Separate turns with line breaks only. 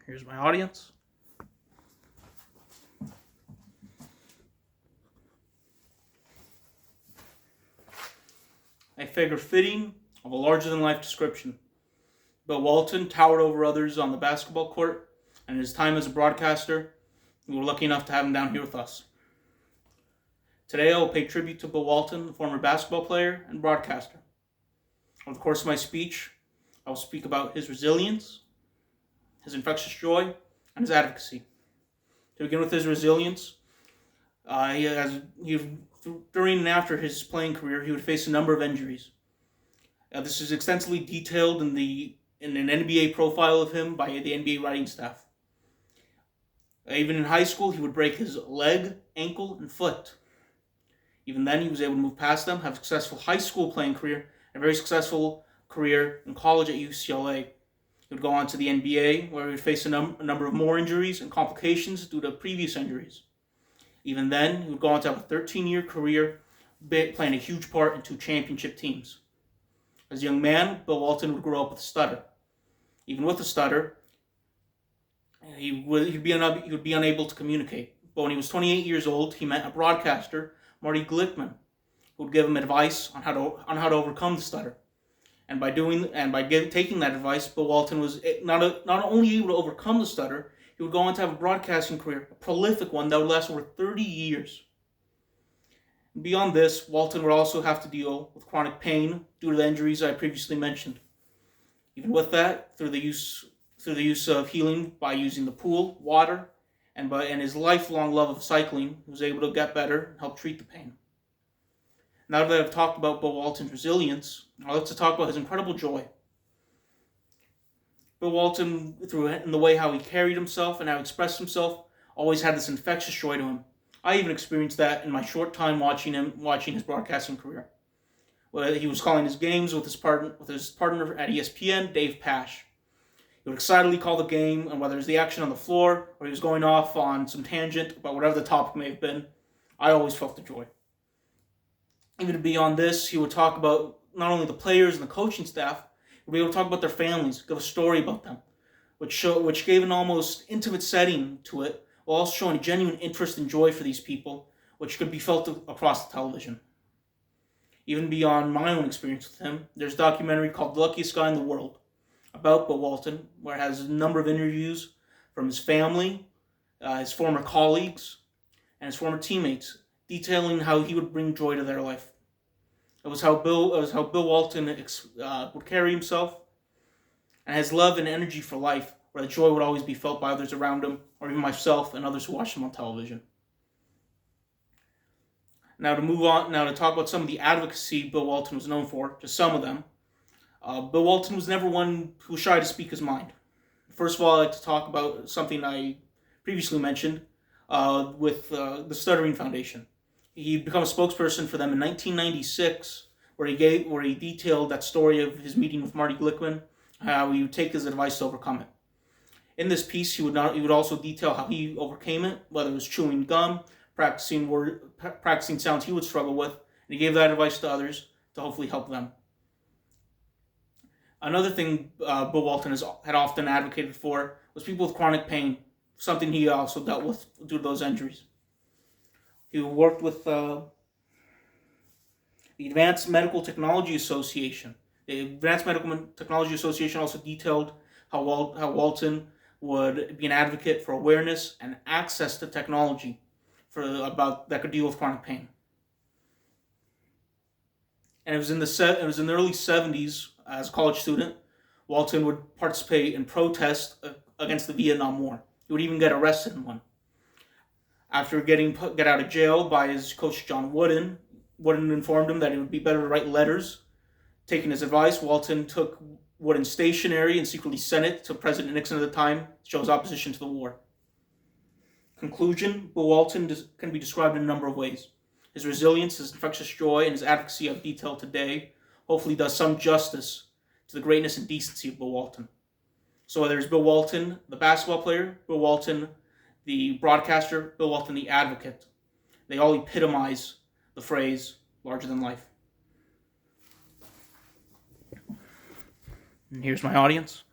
Here's my audience. A figure fitting of a larger-than-life description. Bill Walton towered over others on the basketball court, and in his time as a broadcaster, we were lucky enough to have him down here with us. Today I will pay tribute to Bill Walton, the former basketball player and broadcaster. Over the course of my speech, I will speak about his resilience, his infectious joy, and his advocacy. To begin with his resilience, during and after his playing career, he would face a number of injuries. This is extensively detailed in an NBA profile of him by the NBA writing staff. Even in high school, he would break his leg, ankle, and foot. Even then, he was able to move past them, have a successful high school playing career, and a very successful career in college at UCLA. He would go on to the NBA, where he would face a number of more injuries and complications due to previous injuries. Even then, he would go on to have a 13-year career, playing a huge part in 2 championship teams. As a young man, Bill Walton would grow up with a stutter. Even with a stutter, he would be unable to communicate. But when he was 28 years old, he met a broadcaster, Marty Glickman, who would give him advice on how to overcome the stutter. And by taking that advice, Bill Walton was not only able to overcome the stutter, he would go on to have a broadcasting career, a prolific one that would last over 30 years. And beyond this, Walton would also have to deal with chronic pain due to the injuries I previously mentioned. Even with that, through the use of healing by using the pool, water, and his lifelong love of cycling, he was able to get better and help treat the pain. Now that I've talked about Bill Walton's resilience, I'd like to talk about his incredible joy. Bill Walton, in the way how he carried himself and how he expressed himself, always had this infectious joy to him. I even experienced that in my short time watching his broadcasting career. He was calling his games with his partner at ESPN, Dave Pasch. He would excitedly call the game, and whether it was the action on the floor or he was going off on some tangent about whatever the topic may have been, I always felt the joy. Even beyond this, he would talk about not only the players and the coaching staff, he would be able to talk about their families, give a story about them, which gave an almost intimate setting to it, while also showing a genuine interest and joy for these people, which could be felt across the television. Even beyond my own experience with him, there's a documentary called The Luckiest Guy in the World about Bill Walton, where it has a number of interviews from his family, his former colleagues, and his former teammates, detailing how he would bring joy to their life. It was how Bill Walton would carry himself, and his love and energy for life, where the joy would always be felt by others around him, or even myself and others who watched him on television. Now to talk about some of the advocacy Bill Walton was known for, just some of them. Bill Walton was never one who was shy to speak his mind. First of all, I'd like to talk about something I previously mentioned with the Stuttering Foundation. He'd become a spokesperson for them in 1996, where he detailed that story of his meeting with Marty Glickman, how he would take his advice to overcome it. In this piece, he would also detail how he overcame it, whether it was chewing gum, practicing sounds he would struggle with, and he gave that advice to others to hopefully help them. Another thing Bill Walton had often advocated for was people with chronic pain, something he also dealt with due to those injuries. He worked with the Advanced Medical Technology Association. The Advanced Medical Technology Association also detailed how Walton would be an advocate for awareness and access to technology that could deal with chronic pain. And it was in the early 70s, as a college student, Walton would participate in protests against the Vietnam War. He would even get arrested in one. After get out of jail by his coach John Wooden informed him that it would be better to write letters. Taking his advice, Walton took Wooden's stationery and secretly sent it to President Nixon at the time to show his opposition to the war. Conclusion, Bill Walton can be described in a number of ways. His resilience, his infectious joy, and his advocacy I've detailed today hopefully does some justice to the greatness and decency of Bill Walton. So whether it's Bill Walton, the basketball player, Bill Walton, the broadcaster, Bill Walton, the advocate, they all epitomize the phrase larger than life. And here's my audience.